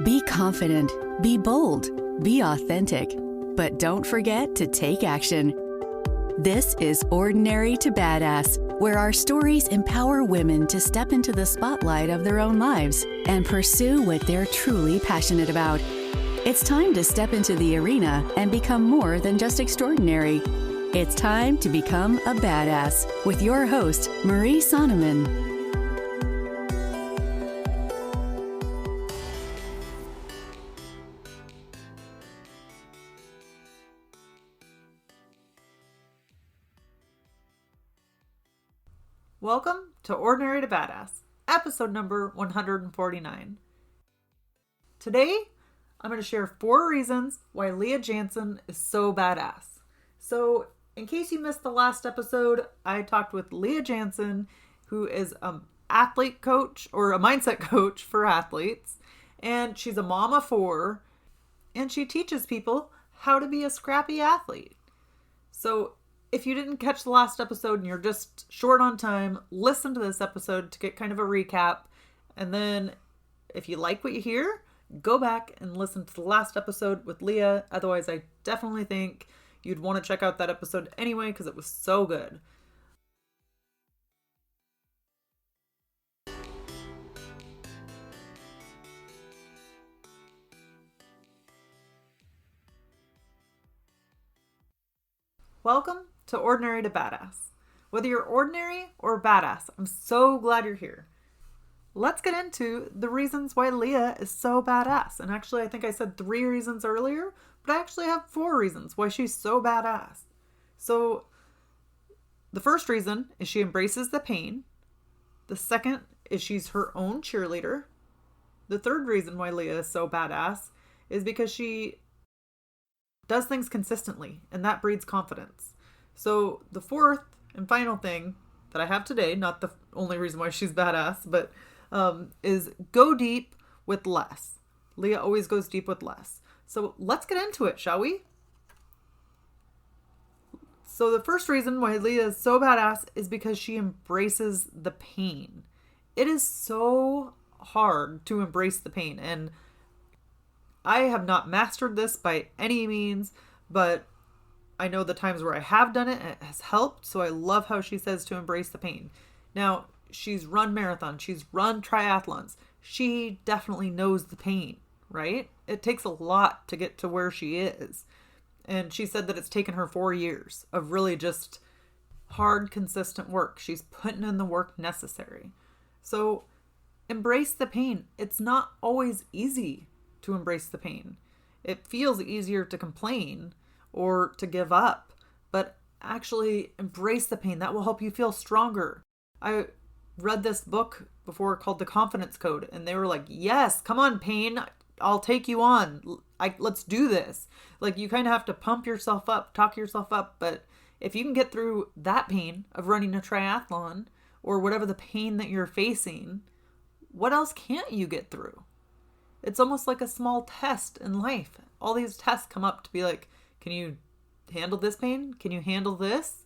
Be confident, be bold, be authentic, but don't forget to take action. This is Ordinary to Badass, where our stories empower women to step into the spotlight of their own lives and pursue what they're truly passionate about. It's time to step into the arena and become more than just extraordinary. It's time to become a badass with your host, Marie Sonneman. Welcome to Ordinary to Badass, episode number 149. Today, I'm going to share 4 reasons why Leah Jantzen is so badass. So, in case you missed the last episode, I talked with Leah Jantzen, who is an athlete coach or a mindset coach for athletes, and she's a mom of 4, and she teaches people how to be a scrappy athlete. So, if you didn't catch the last episode and you're just short on time, listen to this episode to get kind of a recap. And then if you like what you hear, go back and listen to the last episode with Leah. Otherwise, I definitely think you'd want to check out that episode anyway because it was so good. Welcome to Ordinary to Badass. Whether you're ordinary or badass, I'm so glad you're here. Let's get into the reasons why Leah is so badass. And actually, I think I said 3 reasons earlier, but I actually have 4 reasons why she's so badass. So, the first reason is she embraces the pain. The second is she's her own cheerleader. The third reason why Leah is so badass is because she does things consistently, and that breeds confidence. So the fourth and final thing that I have today, not the only reason why she's badass, but is go deep with less. Leah always goes deep with less. So let's get into it, shall we? So the first reason why Leah is so badass is because she embraces the pain. It is so hard to embrace the pain, and I have not mastered this by any means, but I know the times where I have done it, and it has helped. So I love how she says to embrace the pain. Now, she's run marathons. She's run triathlons. She definitely knows the pain, right? It takes a lot to get to where she is. And she said that it's taken her 4 years of really just hard, consistent work. She's putting in the work necessary. So embrace the pain. It's not always easy to embrace the pain. It feels easier to complain or to give up, but actually embrace the pain. That will help you feel stronger. I read this book before called The Confidence Code, and they were like, yes, come on, pain. I'll take you on. Let's do this. Like, you kind of have to pump yourself up, talk yourself up. But if you can get through that pain of running a triathlon or whatever the pain that you're facing, what else can't you get through? It's almost like a small test in life. All these tests come up to be like, can you handle this pain? Can you handle this?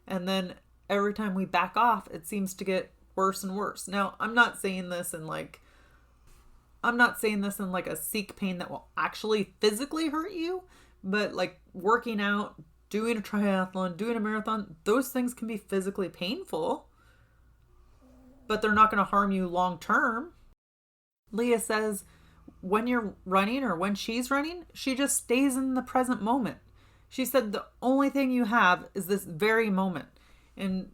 And then every time we back off, it seems to get worse and worse. Now, I'm not saying this in like a seek pain that will actually physically hurt you, but like working out, doing a triathlon, doing a marathon, those things can be physically painful, but they're not going to harm you long term. Leah says when you're running or when she's running, she just stays in the present moment. She said the only thing you have is this very moment. And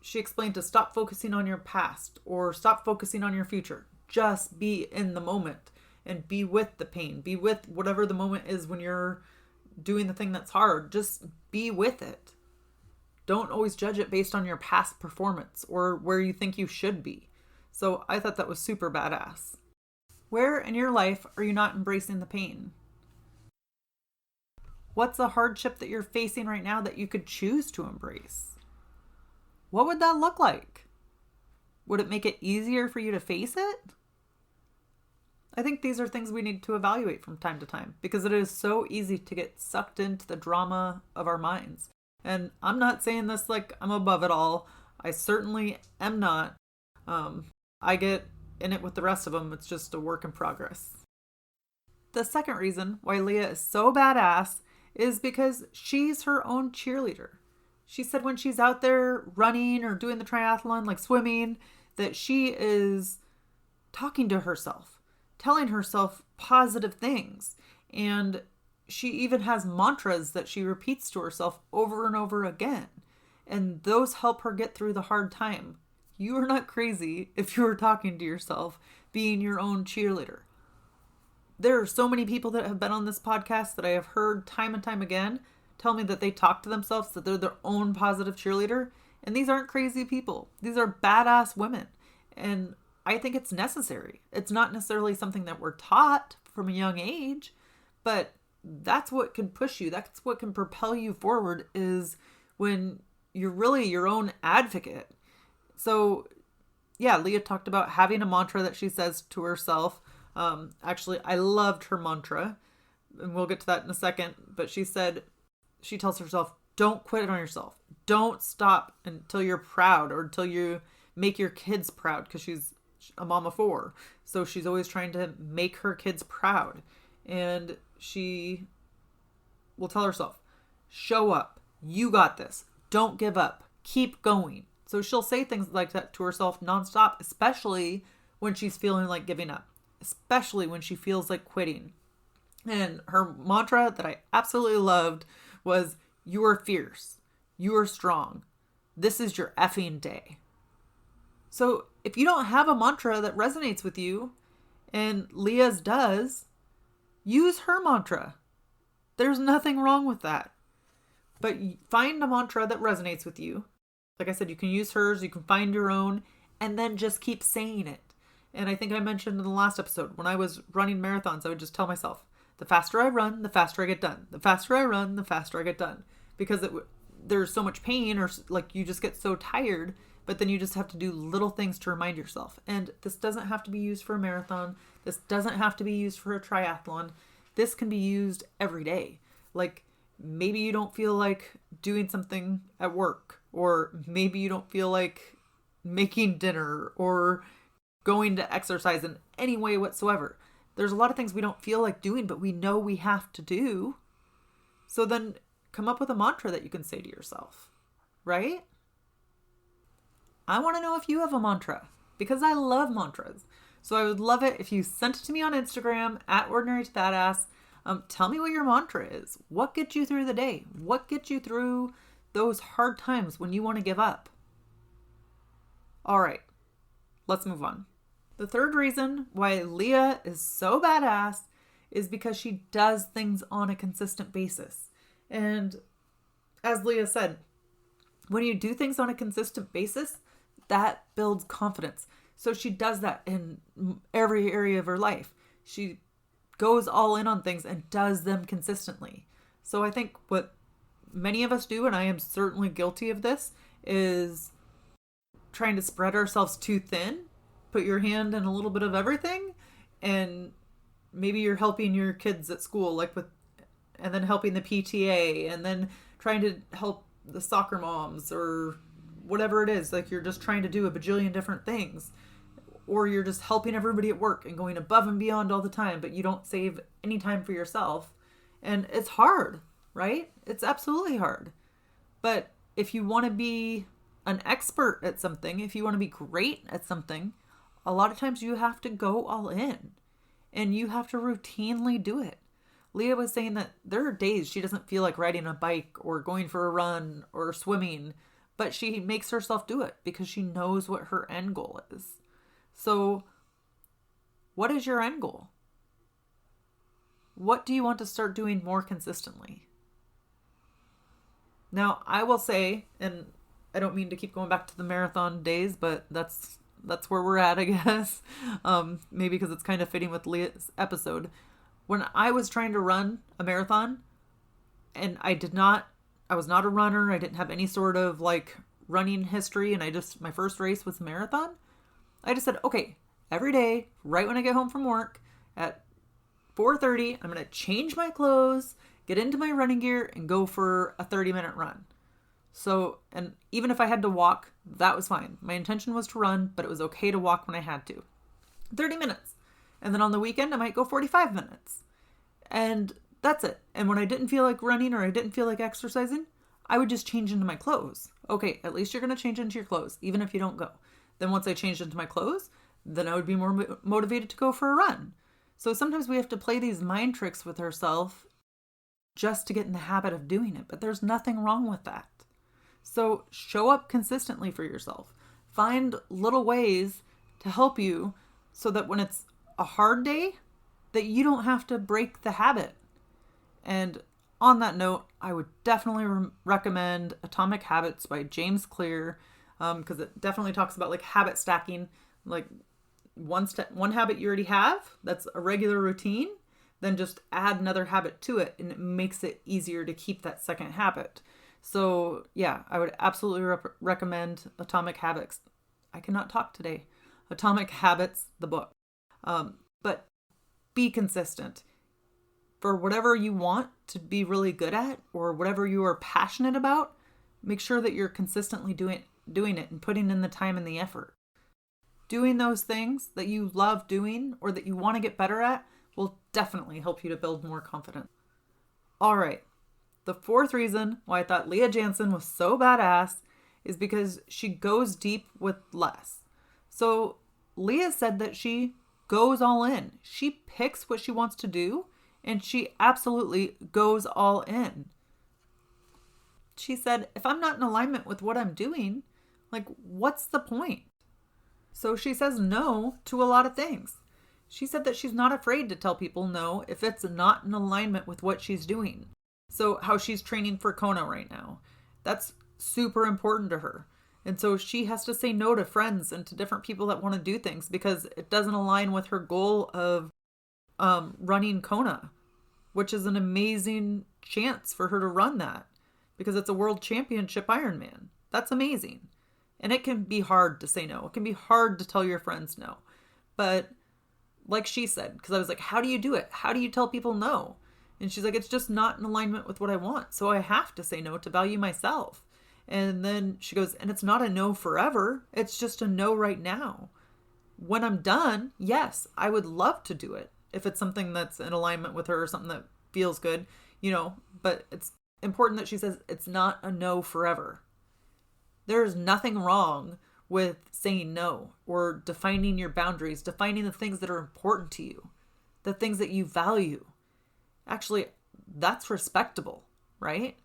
she explained to stop focusing on your past or stop focusing on your future. Just be in the moment and be with the pain. Be with whatever the moment is when you're doing the thing that's hard. Just be with it. Don't always judge it based on your past performance or where you think you should be. So I thought that was super badass. Where in your life are you not embracing the pain? What's a hardship that you're facing right now that you could choose to embrace? What would that look like? Would it make it easier for you to face it? I think these are things we need to evaluate from time to time because it is so easy to get sucked into the drama of our minds. And I'm not saying this like I'm above it all. I certainly am not. I get in it with the rest of them. It's just a work in progress. The second reason why Leah is so badass is because she's her own cheerleader. She said when she's out there running or doing the triathlon, like swimming, that she is talking to herself, telling herself positive things. And she even has mantras that she repeats to herself over and over again. And those help her get through the hard time. You are not crazy if you're talking to yourself, being your own cheerleader. There are so many people that have been on this podcast that I have heard time and time again tell me that they talk to themselves, that they're their own positive cheerleader. And these aren't crazy people. These are badass women. And I think it's necessary. It's not necessarily something that we're taught from a young age, but that's what can push you. That's what can propel you forward, is when you're really your own advocate. So yeah, Leah talked about having a mantra that she says to herself. Actually, I loved her mantra, and we'll get to that in a second, but she said, she tells herself, don't quit on yourself. Don't stop until you're proud, or until you make your kids proud, because she's a mom of 4. So she's always trying to make her kids proud. And she will tell herself, show up. You got this. Don't give up. Keep going. So she'll say things like that to herself nonstop, especially when she's feeling like giving up, especially when she feels like quitting. And her mantra that I absolutely loved was, you are fierce. You are strong. This is your effing day. So if you don't have a mantra that resonates with you, and Leah's does, use her mantra. There's nothing wrong with that. But find a mantra that resonates with you. Like I said, you can use hers, you can find your own, and then just keep saying it. And I think I mentioned in the last episode, when I was running marathons, I would just tell myself, the faster I run, the faster I get done. The faster I run, the faster I get done. Because there's so much pain, or like you just get so tired, but then you just have to do little things to remind yourself. And this doesn't have to be used for a marathon. This doesn't have to be used for a triathlon. This can be used every day. Like, maybe you don't feel like doing something at work, or maybe you don't feel like making dinner or going to exercise in any way whatsoever. There's a lot of things we don't feel like doing, but we know we have to do. So then come up with a mantra that you can say to yourself, right? I want to know if you have a mantra, because I love mantras. So I would love it if you sent it to me on Instagram at Ordinary to Badass. Tell me what your mantra is. What gets you through the day? What gets you through those hard times when you want to give up? All right, let's move on. The third reason why Leah is so badass is because she does things on a consistent basis. And as Leah said, when you do things on a consistent basis, that builds confidence. So she does that in every area of her life. She goes all in on things and does them consistently. So I think what many of us do, and I am certainly guilty of this, is trying to spread ourselves too thin. Put your hand in a little bit of everything, and maybe you're helping your kids at school, and then helping the PTA, and then trying to help the soccer moms, or whatever it is. Like, you're just trying to do a bajillion different things, or you're just helping everybody at work and going above and beyond all the time, but you don't save any time for yourself. And it's hard, right? It's absolutely hard. But if you want to be an expert at something, if you want to be great at something, a lot of times you have to go all in, and you have to routinely do it. Leah was saying that there are days she doesn't feel like riding a bike or going for a run or swimming, but she makes herself do it because she knows what her end goal is. So what is your end goal? What do you want to start doing more consistently? Now, I will say, and I don't mean to keep going back to the marathon days, but that's where we're at, I guess. Maybe because it's kind of fitting with Leah's episode. When I was trying to run a marathon, and I was not a runner. I didn't have any sort of like running history. And my first race was a marathon. I just said, okay, every day, right when I get home from work at 4:30, I'm going to change my clothes, get into my running gear, and go for a 30-minute run. So, and even if I had to walk, that was fine. My intention was to run, but it was okay to walk when I had to. 30 minutes. And then on the weekend, I might go 45 minutes. And that's it. And when I didn't feel like running or I didn't feel like exercising, I would just change into my clothes. Okay, at least you're going to change into your clothes, even if you don't go. Then once I changed into my clothes, then I would be more motivated to go for a run. So sometimes we have to play these mind tricks with ourselves just to get in the habit of doing it. But there's nothing wrong with that. So show up consistently for yourself. Find little ways to help you so that when it's a hard day, that you don't have to break the habit. And on that note, I would definitely recommend Atomic Habits by James Clear, because it definitely talks about like habit stacking, like one habit you already have, that's a regular routine, then just add another habit to it, and it makes it easier to keep that second habit. So yeah, I would absolutely recommend Atomic Habits. I cannot talk today. Atomic Habits, the book. But be consistent. For whatever you want to be really good at or whatever you are passionate about, make sure that you're consistently doing it and putting in the time and the effort. Doing those things that you love doing or that you want to get better at will definitely help you to build more confidence. All right. The fourth reason why I thought Leah Jantzen was so badass is because she goes deep with less. So Leah said that she goes all in. She picks what she wants to do and she absolutely goes all in. She said, if I'm not in alignment with what I'm doing, like, what's the point? So she says no to a lot of things. She said that she's not afraid to tell people no if it's not in alignment with what she's doing. So how she's training for Kona right now, that's super important to her. And so she has to say no to friends and to different people that want to do things because it doesn't align with her goal of running Kona, which is an amazing chance for her to run that because it's a world championship Ironman. That's amazing. And it can be hard to say no. It can be hard to tell your friends no. But like she said, because I was like, how do you do it? How do you tell people no? And she's like, it's just not in alignment with what I want. So I have to say no to value myself. And then she goes, and it's not a no forever. It's just a no right now. When I'm done, yes, I would love to do it. If it's something that's in alignment with her or something that feels good, but it's important that she says it's not a no forever. There's nothing wrong with saying no or defining your boundaries, defining the things that are important to you, the things that you value. Actually, that's respectable, right?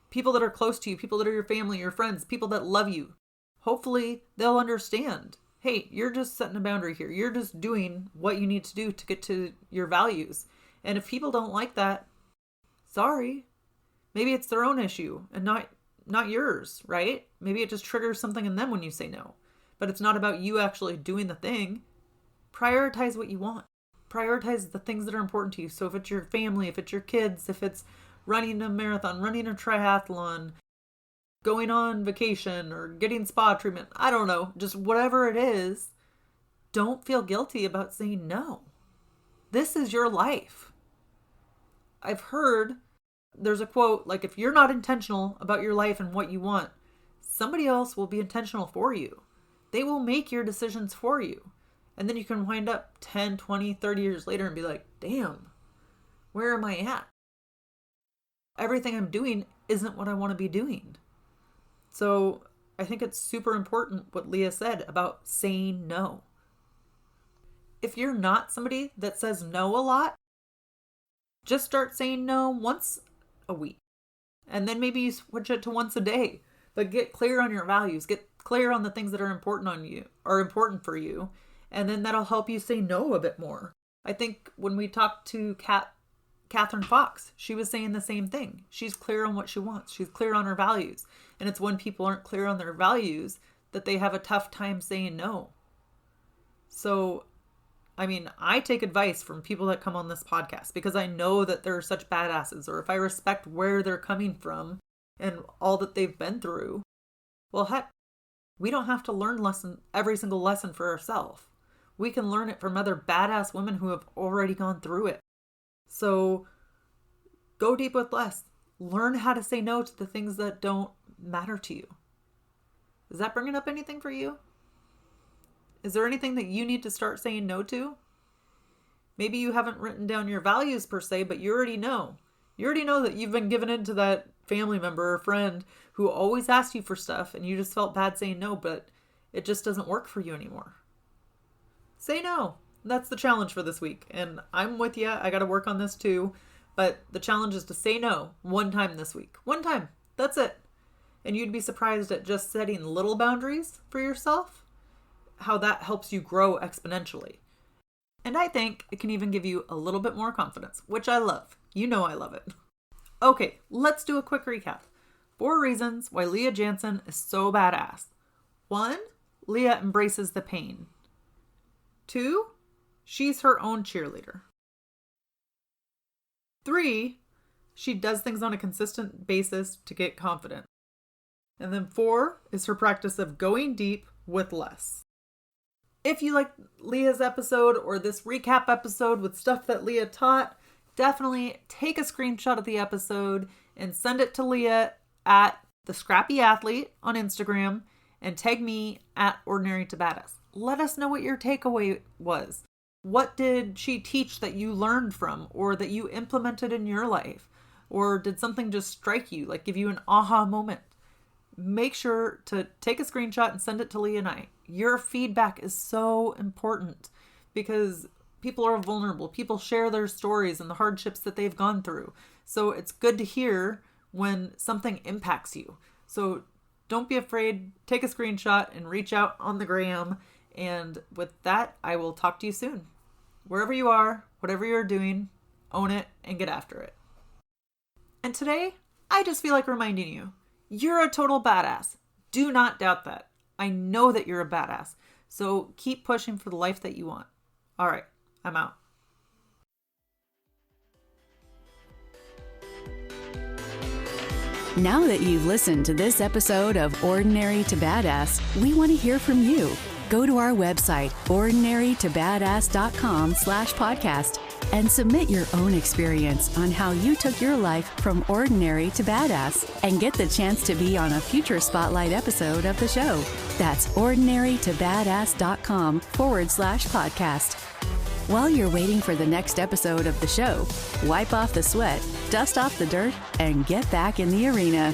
People that are close to you, people that are your family, your friends, people that love you, hopefully they'll understand. Hey, you're just setting a boundary here. You're just doing what you need to do to get to your values. And if people don't like that, sorry. Maybe it's their own issue and not yours, right? Maybe it just triggers something in them when you say no. But it's not about you actually doing the thing. Prioritize what you want. Prioritize the things that are important to you. So if it's your family, if it's your kids, if it's running a marathon, running a triathlon, going on vacation or getting spa treatment, I don't know, just whatever it is, don't feel guilty about saying no. This is your life. I've heard there's a quote, like, if you're not intentional about your life and what you want, somebody else will be intentional for you. They will make your decisions for you. And then you can wind up 10, 20, 30 years later and be like, damn, where am I at? Everything I'm doing isn't what I want to be doing. So I think it's super important what Leah said about saying no. If you're not somebody that says no a lot, just start saying no once a week. And then maybe you switch it to once a day. But get clear on your values. Get clear on the things that are important for you. And then that'll help you say no a bit more. I think when we talked to Catherine Fox, she was saying the same thing. She's clear on what she wants. She's clear on her values. And it's when people aren't clear on their values that they have a tough time saying no. So, I take advice from people that come on this podcast because I know that they're such badasses, or if I respect where they're coming from and all that they've been through, well, heck, we don't have to learn every single lesson for ourselves. We can learn it from other badass women who have already gone through it. So go deep with less. Learn how to say no to the things that don't matter to you. Is that bringing up anything for you? Is there anything that you need to start saying no to? Maybe you haven't written down your values per se, but you already know. You already know that you've been given into that family member or friend who always asked you for stuff and you just felt bad saying no, but it just doesn't work for you anymore. Say no. That's the challenge for this week. And I'm with you. I got to work on this too. But the challenge is to say no one time this week. One time. That's it. And you'd be surprised at just setting little boundaries for yourself, how that helps you grow exponentially. And I think it can even give you a little bit more confidence, which I love. You know I love it. Okay, let's do a quick recap. 4 reasons why Leah Jantzen is so badass. 1, Leah embraces the pain. 2, she's her own cheerleader. 3, she does things on a consistent basis to get confident. And then 4 is her practice of going deep with less. If you like Leah's episode or this recap episode with stuff that Leah taught, definitely take a screenshot of the episode and send it to Leah at The Scrappy Athlete on Instagram and tag me at Ordinary to Badass. Let us know what your takeaway was. What did she teach that you learned from or that you implemented in your life? Or did something just strike you, like give you an aha moment? Make sure to take a screenshot and send it to Leah and I. Your feedback is so important because people are vulnerable. People share their stories and the hardships that they've gone through. So it's good to hear when something impacts you. So don't be afraid. Take a screenshot and reach out on the gram. And with that, I will talk to you soon. Wherever you are, whatever you're doing, own it and get after it. And today, I just feel like reminding you, you're a total badass. Do not doubt that. I know that you're a badass. So keep pushing for the life that you want. All right, I'm out. Now that you've listened to this episode of Ordinary to Badass, we want to hear from you. Go to our website, ordinarytobadass.com/podcast, and submit your own experience on how you took your life from ordinary to badass and get the chance to be on a future Spotlight episode of the show. That's ordinarytobadass.com/podcast. While you're waiting for the next episode of the show, wipe off the sweat, dust off the dirt, and get back in the arena.